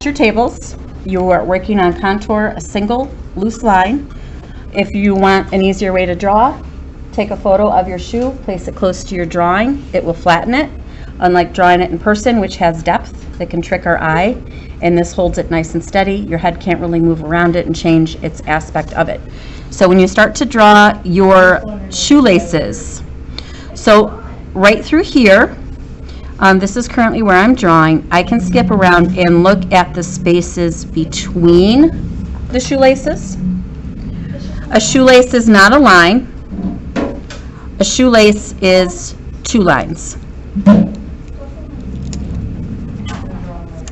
your tables. You are working on contour, a single loose line. If you want an easier way to draw, take a photo of your shoe, place it close to your drawing. It will flatten it, unlike drawing it in person, which has depth that can trick our eye. And this holds it nice and steady. Your head can't really move around it and change its aspect of it. So when you start to draw your shoelaces, so right through here, this is currently where I'm drawing. I can skip around and look at the spaces between the shoelaces. A shoelace is not a line. A shoelace is two lines.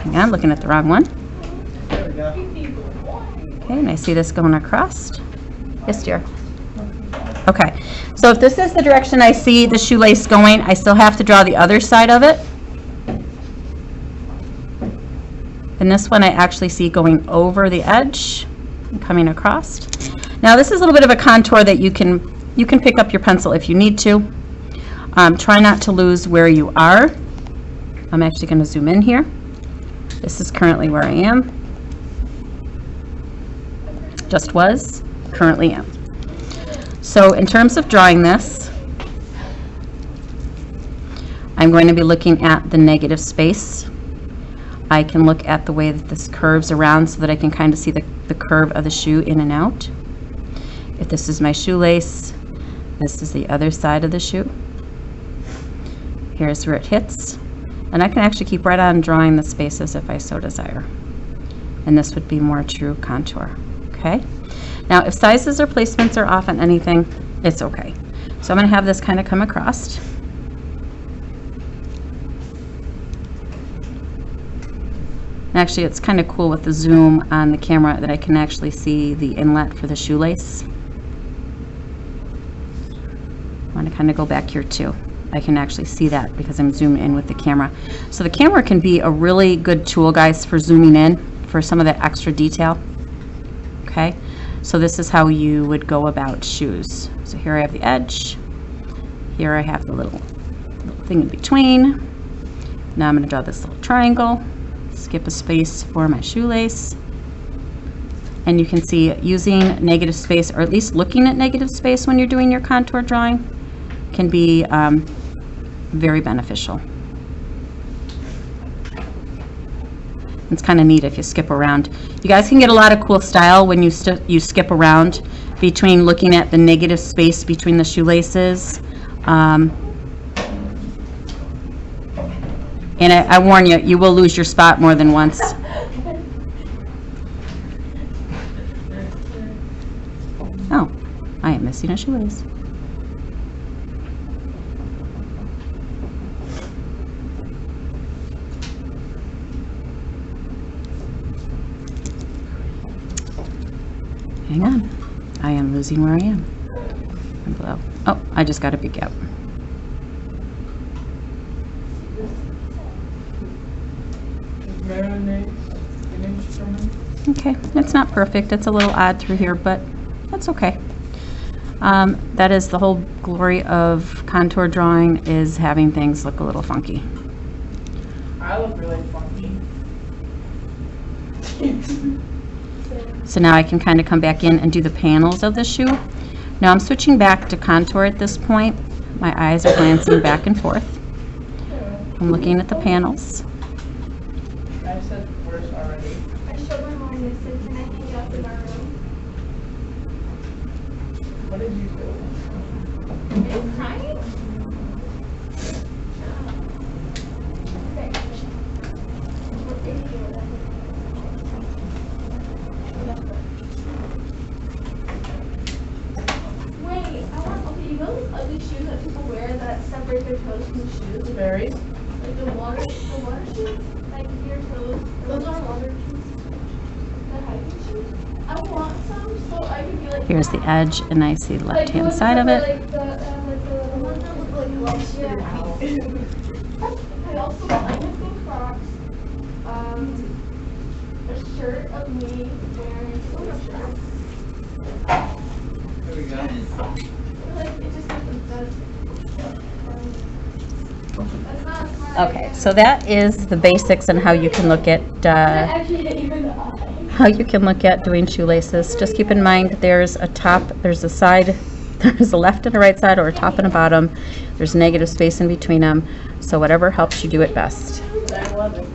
Hang on, looking at the wrong one. Okay, and I see this going across. Yes, dear. Okay, so if this is the direction I see the shoelace going, I still have to draw the other side of it. And this one I actually see going over the edge and coming across. Now this is a little bit of a contour that you can pick up your pencil if you need to. Try not to lose where you are. I'm actually going to zoom in here. This is currently where I am. Just was, currently am. So in terms of drawing this, I'm going to be looking at the negative space. I can look at the way that this curves around so that I can kind of see the curve of the shoe in and out. If this is my shoelace, this is the other side of the shoe. Here's where it hits. And I can actually keep right on drawing the spaces if I so desire. And this would be more true contour. Okay? Now, if sizes or placements are off on anything, it's okay. So I'm going to have this kind of come across. Actually, it's kind of cool with the zoom on the camera that I can actually see the inlet for the shoelace. I want to kind of go back here too. I can actually see that because I'm zoomed in with the camera. So the camera can be a really good tool, guys, for zooming in for some of that extra detail. Okay, so this is how you would go about shoes. So here I have the edge. Here I have the little thing in between. Now I'm going to draw this little triangle. Skip a space for my shoelace. And you can see using negative space, or at least looking at negative space when you're doing your contour drawing, can be very beneficial. It's kind of neat if you skip around. You guys can get a lot of cool style when you skip around between looking at the negative space between the shoelaces. And I warn you, you will lose your spot more than once. Oh, I am missing a shoelace. Hang on, I am losing where I am. And below. Oh, I just got a big gap. Okay, it's not perfect. It's a little odd through here, but that's okay. That is the whole glory of contour drawing, is having things look a little funky. I look really funky. So now I can kind of come back in and do the panels of the shoe. Now I'm switching back to contour at this point. My eyes are glancing back and forth. I'm looking at the panels. I said worse already. I showed my mom this and I hang it up in our room. What did you do? Are you crying? Wait, I want, okay, you know those ugly shoes that people wear that separate their toes from the shoes? The berries? Like the water shoes? Like your toes? Those are water shoes. The hiking shoes? I want some so I can be like. Here's the edge, and I see the left-hand side of it. Like the ones that look like gloves for your feet. I also want, I think Crocs, a shirt of me wearing a shirt. There we go. Like, it just doesn't. That's not a smart Okay, idea. so that is the basics and how you can look at, I actually hit you in the eye. how you can look at doing shoelaces. Just keep in mind, there's a top, there's a side, there's a left and a right side, or a top and a bottom. There's negative space in between them, so whatever helps you do it best. I love it.